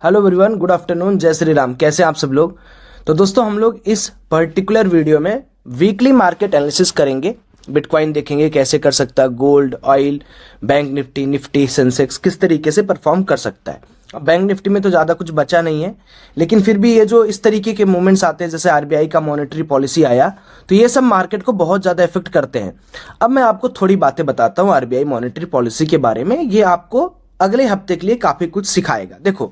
Hello everyone, good afternoon, जय श्री राम। कैसे हैं आप सब लोग। तो दोस्तों हम लोग इस पर्टिकुलर वीडियो में वीकली मार्केट एनालिसिस करेंगे। बिटकॉइन देखेंगे कैसे कर सकता है, gold, oil, bank Nifty, Sensex किस तरीके से परफॉर्म कर सकता है। अब बैंक निफ्टी में तो ज़्यादा कुछ बचा नहीं है, लेकिन फिर भी ये जो इस तरीके के मूवमेंट्स आते हैं, जैसे आरबीआई का मॉनेटरी पॉलिसी आया, तो ये सब मार्केट को बहुत ज़्यादा इफेक्ट करते हैं। अब मैं आपको थोड़ी बातें बताता हूँ आरबीआई मॉनेटरी पॉलिसी के बारे में। ये आपको अगले हफ्ते के लिए काफी कुछ सिखाएगा। देखो,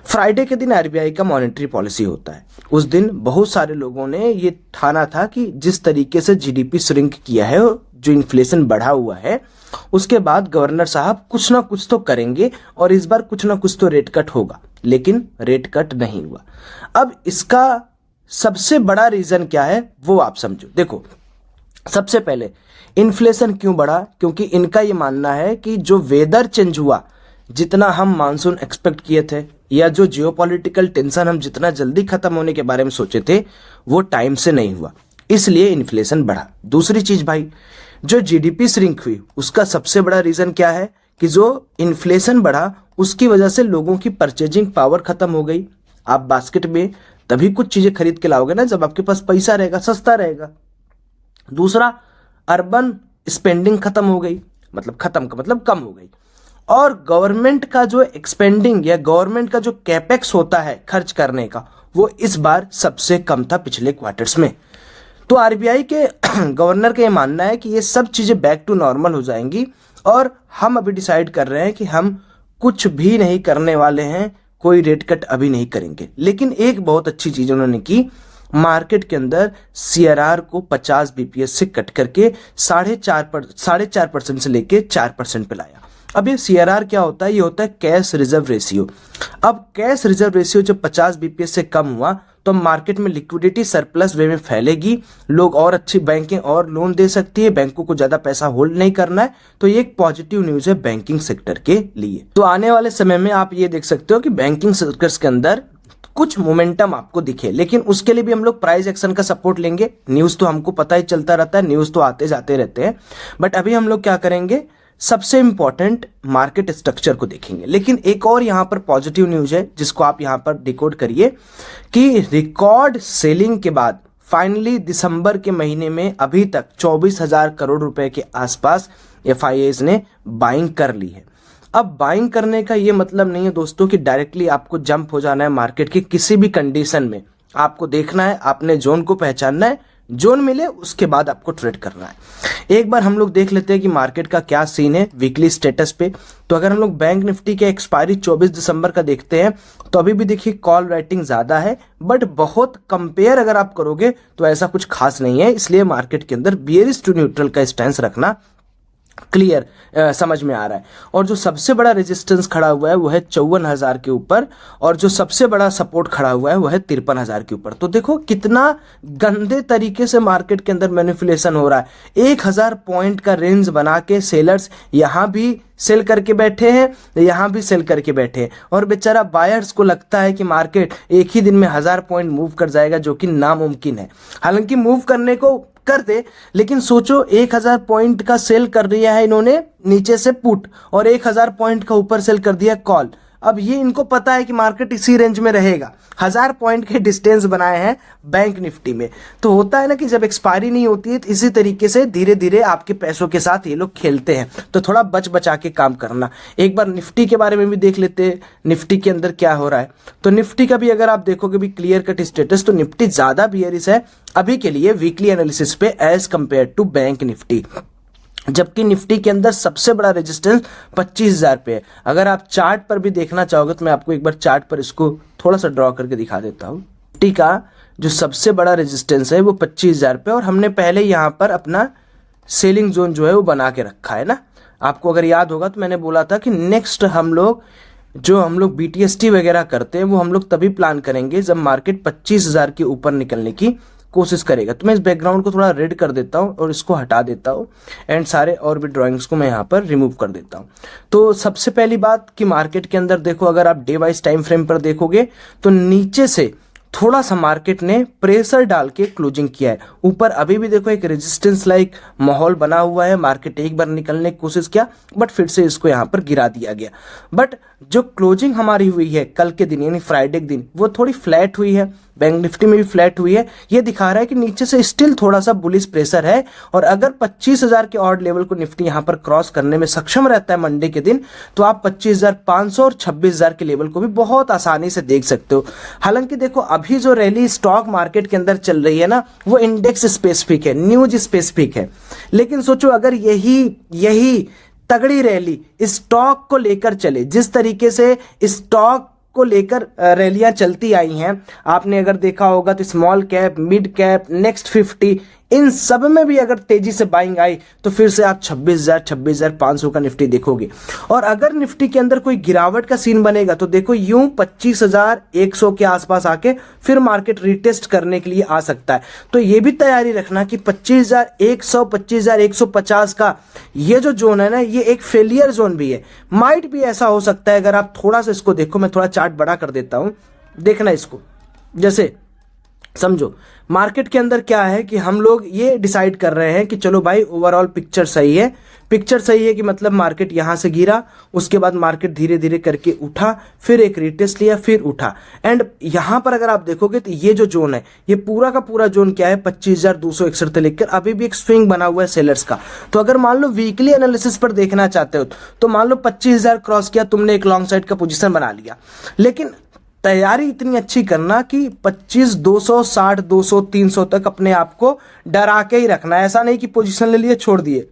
फ्राइडे के दिन आरबीआई का मॉनेटरी पॉलिसी होता है। उस दिन बहुत सारे लोगों ने ये ठाना था कि जिस तरीके से जीडीपी श्रिंक किया है, जो इन्फ्लेशन बढ़ा हुआ है, उसके बाद गवर्नर साहब कुछ ना कुछ तो करेंगे और इस बार कुछ ना कुछ तो रेट कट होगा। लेकिन रेट कट नहीं हुआ। अब इसका सबसे बड़ा रीजन क्या है वो आप समझो। देखो, सबसे पहले इन्फ्लेशन क्यों बढ़ा? क्योंकि इनका ये मानना है कि जो वेदर चेंज हुआ, जितना हम मानसून एक्सपेक्ट किए थे, या जो जियोपॉलिटिकल टेंशन हम जितना जल्दी खत्म होने के बारे में सोचे थे, वो टाइम से नहीं हुआ, इसलिए इन्फ्लेशन बढ़ा। दूसरी चीज भाई, जो जीडीपी श्रिंक हुई, उसका सबसे बड़ा रीजन क्या है कि जो इन्फ्लेशन बढ़ा उसकी वजह से लोगों की परचेजिंग पावर खत्म हो गई। आप बास्केट में तभी कुछ चीजें खरीद के लाओगे ना जब आपके पास पैसा रहेगा, सस्ता रहेगा। दूसरा, अर्बन स्पेंडिंग खत्म हो गई, मतलब खत्म का मतलब कम हो गई। और गवर्नमेंट का जो एक्सपेंडिंग या गवर्नमेंट का जो कैपेक्स होता है खर्च करने का, वो इस बार सबसे कम था पिछले क्वार्टर्स में। तो आरबीआई के गवर्नर का ये मानना है कि ये सब चीजें बैक टू नॉर्मल हो जाएंगी और हम अभी डिसाइड कर रहे हैं कि हम कुछ भी नहीं करने वाले हैं, कोई रेट कट अभी नहीं करेंगे। लेकिन एक बहुत अच्छी चीज उन्होंने की, मार्केट के अंदर सीआरआर को 50 बीपीएस से कट करके 4.5% से लेके 4% पे लाया। अब ये सीआरआर क्या होता है? ये होता है कैश रिजर्व रेशियो। अब कैश रिजर्व रेशियो जब 50 बीपीएस से कम हुआ तो मार्केट में लिक्विडिटी सरप्लस वे में फैलेगी, लोग और अच्छी बैंकें और लोन दे सकती है, बैंकों को ज्यादा पैसा होल्ड नहीं करना है। तो ये एक पॉजिटिव न्यूज है बैंकिंग सेक्टर के लिए। तो आने वाले समय में आप ये देख सकते हो कि बैंकिंग सेक्टर्स के अंदर कुछ मोमेंटम आपको दिखे, लेकिन उसके लिए भी हम लोग प्राइस एक्शन का सपोर्ट लेंगे। न्यूज तो हमको पता ही चलता रहता है, न्यूज तो आते जाते रहते हैं, बट अभी हम लोग क्या करेंगे, सबसे इंपॉर्टेंट मार्केट स्ट्रक्चर को देखेंगे। लेकिन एक और यहां पर पॉजिटिव न्यूज है जिसको आप यहां पर डिकोड करिए कि रिकॉर्ड सेलिंग के बाद फाइनली दिसंबर के महीने में अभी तक 24,000 करोड़ रुपए के आसपास एफआईआईज ने बाइंग कर ली है। अब बाइंग करने का ये मतलब नहीं है दोस्तों कि डायरेक्टली आपको जंप हो जाना है मार्केट की किसी भी कंडीशन में। आपको देखना है, आपने जोन को पहचानना है, जोन मिले उसके बाद आपको ट्रेड करना है। एक बार हम लोग देख लेते हैं कि मार्केट का क्या सीन है वीकली स्टेटस पे। तो अगर हम लोग बैंक निफ्टी के एक्सपायरी 24 दिसंबर का देखते हैं तो अभी भी देखिए कॉल राइटिंग ज्यादा है, बट बहुत कंपेयर अगर आप करोगे तो ऐसा कुछ खास नहीं है। इसलिए मार्केट के अंदर बियरिश टू न्यूट्रल का स्टैंस रखना क्लियर समझ में आ रहा है। और जो सबसे बड़ा रेजिस्टेंस खड़ा हुआ है वो है 54,000 के ऊपर, और जो सबसे बड़ा सपोर्ट खड़ा हुआ है वो है 53,000 के ऊपर। तो देखो कितना गंदे तरीके से मार्केट के अंदर मैनिपुलेशन हो रहा है। 1,000 पॉइंट का रेंज बना के सेलर्स यहां भी सेल करके बैठे हैं, यहां भी सेल करके बैठे हैं, और बेचारा बायर्स को लगता है कि मार्केट एक ही दिन में 1,000 पॉइंट मूव कर जाएगा, जो कि नामुमकिन है। हालांकि मूव करने को कर दे, लेकिन सोचो 1,000 पॉइंट का सेल कर दिया है इन्होंने नीचे से पुट, और 1,000 पॉइंट का ऊपर सेल कर दिया कॉल। अब ये इनको पता है कि मार्केट इसी रेंज में रहेगा। 1,000 पॉइंट के डिस्टेंस बनाए हैं बैंक निफ्टी में। तो होता है ना कि जब एक्सपायरी नहीं होती है तो इसी तरीके से धीरे धीरे आपके पैसों के साथ ये लोग खेलते हैं। तो थोड़ा बच बचा के काम करना। एक बार निफ्टी के बारे में भी देख लेते हैं, निफ्टी के अंदर क्या हो रहा है। तो निफ्टी का भी अगर आप देखोगे भी क्लियर कट स्टेटस, तो निफ्टी ज्यादा बियरिश है अभी के लिए वीकली एनालिसिस पे as compare to bank Nifty. जबकि निफ्टी के अंदर सबसे बड़ा रेजिस्टेंस 25,000 पे है। अगर आप चार्ट पर भी देखना चाहोगे तो मैं आपको एक बार चार्ट पर इसको थोड़ा सा ड्रॉ करके दिखा देता हूं। निफ्टी का जो सबसे बड़ा रेजिस्टेंस है वो 25,000 पे, और हमने पहले यहां पर अपना सेलिंग जोन जो है वो बना के रखा है ना। आपको अगर याद होगा तो मैंने बोला था कि नेक्स्ट हम लोग बीटीएसटी वगैरह करते हैं वो हम लोग तभी प्लान करेंगे जब मार्केट 25,000 के ऊपर निकलने की कोशिश करेगा। तो मैं इस बैकग्राउंड को थोड़ा रेड कर देता हूं और इसको हटा देता हूं, एंड सारे और भी ड्राइंग्स को मैं यहां पर रिमूव कर देता हूं। तो सबसे पहली बात कि मार्केट के अंदर देखो, अगर आप डे वाइज टाइम फ्रेम पर देखोगे तो नीचे से थोड़ा सा मार्केट ने प्रेशर डाल के क्लोजिंग किया है। ऊपर अभी भी देखो एक रेजिस्टेंस लाइक माहौल बना हुआ है, मार्केट एक बार निकलने की कोशिश किया बट फिर से इसको यहां पर गिरा दिया गया। बट जो क्लोजिंग हमारी हुई है कल के दिन यानी फ्राइडे के दिन, वो थोड़ी फ्लैट हुई है, बैंक निफ्टी में भी फ्लैट हुई है। ये दिखा रहा है कि नीचे से स्टिल थोड़ा सा बुलिश प्रेशर है, और अगर 25,000 के ऑड लेवल को निफ्टी यहां पर क्रॉस करने में सक्षम रहता है मंडे के दिन, तो आप 25,500 और 26,000 के लेवल को भी बहुत आसानी से देख सकते हो। हालांकि देखो अभी जो रैली स्टॉक मार्केट के अंदर चल रही है ना, वो इंडेक्स स्पेसिफिक है, न्यूज स्पेसिफिक है। लेकिन सोचो अगर यही तगड़ी रैली स्टॉक को लेकर चले, जिस तरीके से स्टॉक को लेकर रैलियां चलती आई हैं, आपने अगर देखा होगा तो small cap, mid cap, next 50, इन सब में भी अगर तेजी से बाइंग आई तो फिर से आप 26,500 का निफ्टी देखोगे। और अगर निफ्टी के अंदर कोई गिरावट का सीन बनेगा तो देखो यूं 25,100 के आसपास आके फिर मार्केट रिटेस्ट करने के लिए आ सकता है। तो ये भी तैयारी रखना कि 25,100, 25,150 का ये जो जोन है ना, ये एक फेलियर जोन भी है। माइट भी ऐसा हो सकता है, अगर आप थोड़ा सा इसको देखो, मैं थोड़ा चार्ट बड़ा कर देता हूं, देखना इसको। जैसे समझो मार्केट के अंदर क्या है कि हम लोग ये डिसाइड कर रहे हैं कि चलो भाई ओवरऑल पिक्चर सही है, पिक्चर सही है कि मतलब मार्केट यहां से गिरा, उसके बाद मार्केट धीरे धीरे करके उठा, फिर एक रिटेस्ट लिया, फिर उठा। एंड यहां पर अगर आप देखोगे तो ये जो जोन है, ये पूरा का पूरा जोन क्या है, 25,261 से लेकर अभी भी एक स्विंग बना हुआ है सेलर्स का। तो अगर मान लो वीकली एनालिसिस पर देखना चाहते हो तो मान लो 25,000 क्रॉस किया, तुमने एक लॉन्ग साइड का पोजिशन बना लिया, लेकिन तैयारी इतनी अच्छी करना कि 25,260, 200, 300 तक अपने आप को डरा के ही रखना है। ऐसा नहीं कि पोजीशन ले लिए छोड़ दिए,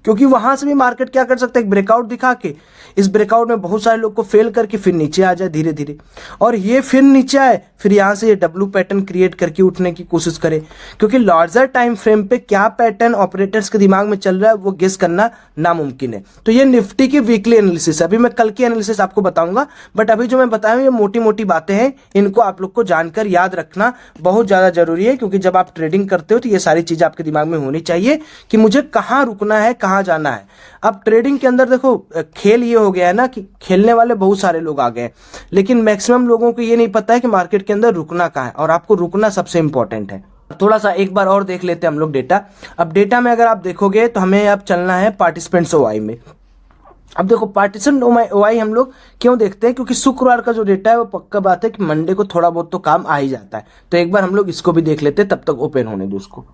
क्योंकि वहां से भी मार्केट क्या कर सकता है, एक ब्रेकआउट दिखा के, इस ब्रेकआउट में बहुत सारे लोग को फेल करके फिर नीचे आ जाए धीरे धीरे, और ये फिर नीचे आए, फिर यहां से ये डब्ल्यू पैटर्न क्रिएट करके उठने की कोशिश करे। क्योंकि लार्जर टाइम फ्रेम पे क्या पैटर्न ऑपरेटर्स के दिमाग में चल रहा है वो गेस करना नामुमकिन है। तो ये निफ्टी की वीकली एनालिसिस है, अभी मैं कल की एनालिसिस आपको बताऊंगा, बट अभी जो मैं बताया ये मोटी मोटी बातें हैं, इनको आप लोग को जानकर याद रखना बहुत ज्यादा जरूरी है। क्योंकि जब आप ट्रेडिंग करते हो तो ये सारी चीजें आपके दिमाग में होनी चाहिए कि मुझे कहां रुकना है, कहां जाना है। अब ट्रेडिंग के अंदर देखो खेल ये हो गया है ना कि खेलने वाले बहुत सारे लोग आ गए, लेकिन मैक्सिमम लोगों को ये नहीं पता है कि मार्केट के अंदर रुकना कहां है, और आपको रुकना सबसे इंपॉर्टेंट है। थोड़ा सा एक बार और देख लेते हैं हम लोग डेटा। अब डेटा में अगर आप देखोगे तो हमें अब चलना है पार्टिसिपेंट्स ओआई में। अब देखो पार्टिसिपेंट ओआई हम लोग क्यों देखते हैं, क्योंकि शुक्रवार का जो डेटा है वो पक्का बात है कि मंडे को थोड़ा बहुत तो काम आ ही जाता है। तो एक बार हम लोग इसको भी देख लेते हैं, तब तक ओपन होने दो उसको,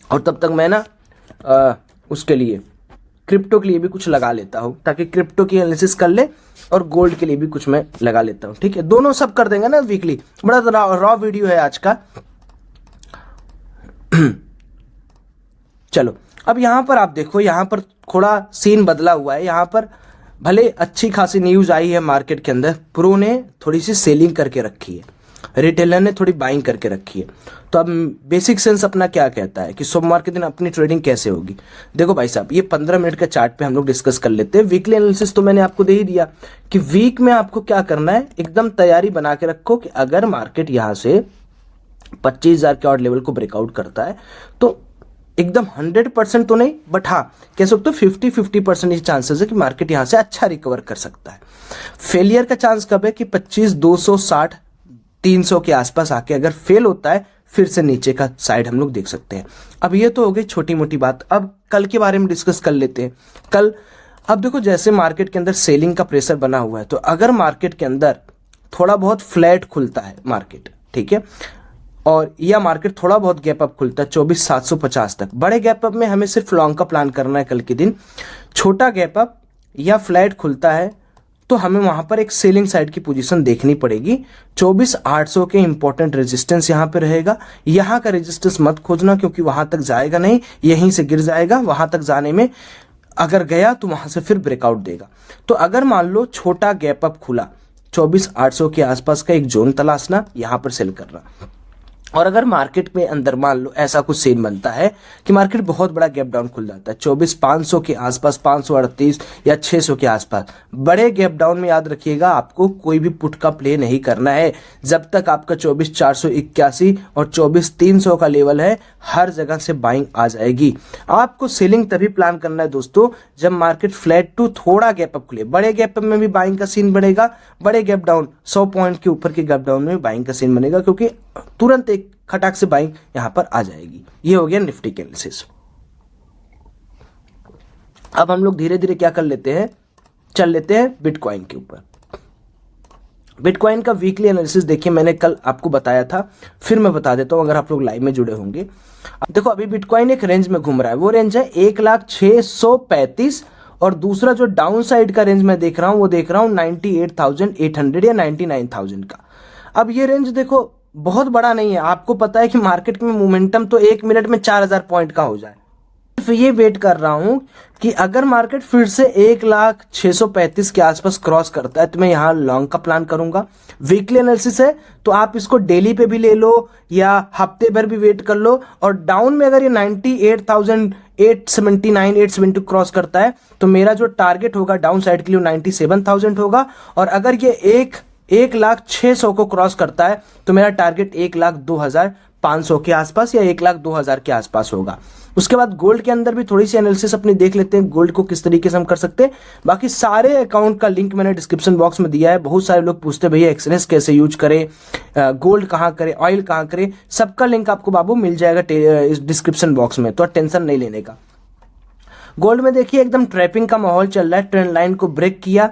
और तब तक मैं ना उसके लिए क्रिप्टो के लिए भी कुछ लगा लेता हूं, ताकि क्रिप्टो की एनालिसिस कर ले, और गोल्ड के लिए भी कुछ मैं लगा लेता हूं। ठीक है, दोनों सब कर देंगे ना वीकली। बड़ा रॉ वीडियो है आज का। चलो अब यहां पर आप देखो, यहां पर थोड़ा सीन बदला हुआ है। यहां पर भले अच्छी खासी न्यूज आई है मार्केट के अंदर, प्रो ने थोड़ी सी सेलिंग करके रखी है, रिटेलर ने थोड़ी बाइंग करके रखी है। तो अब बेसिक सेंस अपना क्या कहता है कि सोमवार के दिन अपनी ट्रेडिंग कैसे होगी। देखो भाई साहब, ये 15 मिनट का चार्ट पे हम लोग डिस्कस कर लेते हैं। वीकली एनालिसिस तो मैंने आपको दे ही दिया कि वीक में आपको क्या करना है, एकदम तैयारी बना के रखो कि अगर मार्केट यहां से 25,000 के ऑड लेवल को ब्रेकआउट करता है तो एकदम 100% तो नहीं, बट हाँ कह सकते हो 50-50% ये चांसेस है कि मार्केट यहां से अच्छा रिकवर कर सकता है। फेलियर का चांस कब है कि 25,260, 300 के आसपास आके अगर फेल होता है, फिर से नीचे का साइड हम लोग देख सकते हैं। अब ये तो हो गई छोटी मोटी बात। अब कल के बारे में डिस्कस कर लेते हैं। कल अब देखो, जैसे मार्केट के अंदर सेलिंग का प्रेशर बना हुआ है, तो अगर मार्केट के अंदर थोड़ा बहुत फ्लैट खुलता है मार्केट, ठीक है, और यह मार्केट थोड़ा बहुत गैप अप खुलता है 24,750 तक, बड़े गैप अप में हमें सिर्फ लॉन्ग का प्लान करना है कल के दिन। छोटा गैप अप या फ्लैट खुलता है तो हमें वहां पर एक सेलिंग साइड की पोजीशन देखनी पड़ेगी। 24,800 के इंपॉर्टेंट रेजिस्टेंस यहां पे रहेगा। यहां का रेजिस्टेंस मत खोजना, क्योंकि वहां तक जाएगा नहीं, यहीं से गिर जाएगा। वहां तक जाने में अगर गया तो वहां से फिर ब्रेकआउट देगा। तो अगर मान लो छोटा गैप अप खुला, 24,800 के आसपास का एक जोन तलाशना, यहां पर सेल करना। और अगर मार्केट में अंदर मान लो ऐसा कुछ सीन बनता है कि मार्केट बहुत बड़ा गैप डाउन खुल जाता है 24,500 के आसपास, 538 या 600 के आसपास, बड़े गैप डाउन में याद रखिएगा आपको कोई भी पुट का प्ले नहीं करना है। जब तक आपका 24,481 और 24,300 का लेवल है, हर जगह से बाइंग आ जाएगी। आपको सेलिंग तभी प्लान करना है दोस्तों जब मार्केट फ्लैट टू थोड़ा गैप अप खुले। बड़े गैप अप में भी बाइंग का सीन बढ़ेगा, बड़े गैप डाउन 100 पॉइंट के ऊपर के गैप डाउन में बाइंग का सीन बनेगा, क्योंकि तुरंत एक खटाक से बाइंग यहां पर आ जाएगी। ये हो गया निफ्टी के एनालिसिस। अब हम लोग धीरे धीरे क्या कर लेते हैं, चल लेते हैं बिटकॉइन के ऊपर। बिटकॉइन का वीकली एनालिसिस देखिए, मैंने कल आपको बताया था, फिर मैं बता देता हूं अगर आप लोग लाइव में जुड़े होंगे। देखो अभी बिटकॉइन एक रेंज में घूम रहा है, वो रेंज है 1,0635 और दूसरा जो डाउन साइड का रेंज मैं देख रहा हूं वो देख रहा हूं 98,800 या 99,000 का। अब ये रेंज देखो बहुत बड़ा नहीं है, आपको पता है कि मार्केट में मोमेंटम तो 1 मिनट में 4000 पॉइंट का हो जाए। फिर ये वेट कर रहा हूं कि अगर मार्केट फिर से 1,0635 के आसपास क्रॉस करता है तो मैं यहां लॉन्ग का प्लान करूंगा। वीकली एनालिसिस है तो आप इसको डेली पे भी ले लो या हफ्ते भर भी वेट कर लो, और डाउन में अगर ये 98,879 870 क्रॉस करता है तो मेरा जो टारगेट होगा डाउन साइड के लिए 97,000 होगा, और अगर ये 1,06,000 को क्रॉस करता है तो मेरा टारगेट 1,02,500 के आसपास या 1,02,000 के आसपास होगा। उसके बाद गोल्ड के अंदर भी थोड़ी सी एनालिसिस अपनी देख लेते हैं, गोल्ड को किस तरीके से हम कर सकते हैं। बाकी सारे अकाउंट का लिंक मैंने डिस्क्रिप्शन बॉक्स में दिया है। बहुत सारे लोग पूछते हैं भैया एक्सचेंज कैसे यूज करें, गोल्ड कहाँ करें, ऑयल कहाँ करें, सबका लिंक आपको बाबू मिल जाएगा इस डिस्क्रिप्शन बॉक्स में, तो टेंशन नहीं लेने का। गोल्ड में देखिए एकदम ट्रैपिंग का माहौल चल रहा है, ट्रेंड लाइन को ब्रेक किया,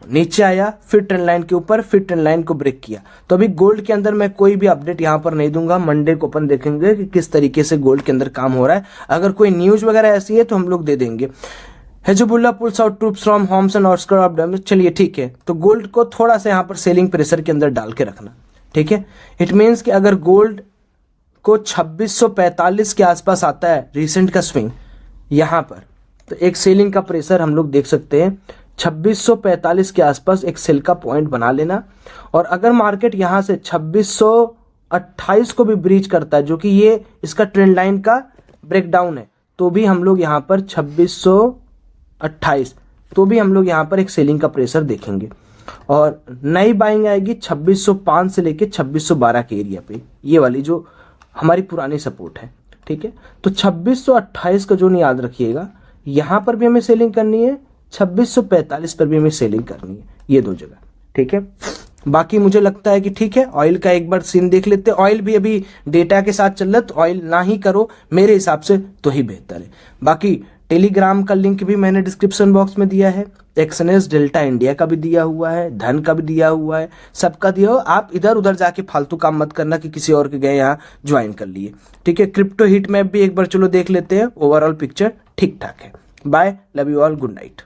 नीचे आया, फिर ट्रेंड लाइन के ऊपर, फिर ट्रेंड लाइन को ब्रेक किया। तो अभी गोल्ड के अंदर मैं कोई भी अपडेट यहां पर नहीं दूंगा, मंडे को अपन देखेंगे कि किस तरीके से गोल्ड के अंदर काम हो रहा है। अगर कोई न्यूज वगैरह ऐसी है तो हम लोग दे देंगे। Hezbollah pools out troops from homes and outskirts of damage, चलिए ठीक है। तो गोल्ड को थोड़ा सा यहां पर सेलिंग प्रेशर के अंदर डाल के रखना, ठीक है। इट मीन्स कि अगर गोल्ड को 2645 के आसपास आता है रिसेंट का स्विंग यहां पर, तो एक सेलिंग का प्रेशर हम लोग देख सकते हैं 2645 के आसपास एक सेल का पॉइंट बना लेना। और अगर मार्केट यहां से 2628 को भी ब्रीच करता है, जो कि ये इसका ट्रेंड लाइन का ब्रेकडाउन है, तो भी हम लोग यहां पर 2628 तो भी हम लोग यहां पर एक सेलिंग का प्रेशर देखेंगे। और नई बाइंग आएगी 2605 से लेके 2612 के एरिया पे, ये वाली जो हमारी पुरानी सपोर्ट है, ठीक है। तो 2628 का जो नहीं याद रखिएगा, यहां पर भी हमें सेलिंग करनी है, 2645 पर भी हमें सेलिंग करनी है, ये दो जगह, ठीक है। बाकी मुझे लगता है कि ठीक है, ऑयल का एक बार सीन देख लेते हैं। ऑयल भी अभी डेटा के साथ चल रहा है, तो ऑयल ना ही करो मेरे हिसाब से तो ही बेहतर है। बाकी टेलीग्राम का लिंक भी मैंने डिस्क्रिप्शन बॉक्स में दिया है, एक्सएनएस डेल्टा इंडिया का भी दिया हुआ है, धन का भी दिया हुआ है, सबका दिया हुआ। आप इधर उधर जाके फालतू काम मत करना कि किसी और के गए यहाँ ज्वाइन कर लिए, ठीक है। क्रिप्टो हीट मैप भी एक बार चलो देख लेते हैं, ओवरऑल पिक्चर ठीक ठाक है। Bye, love you all, good night.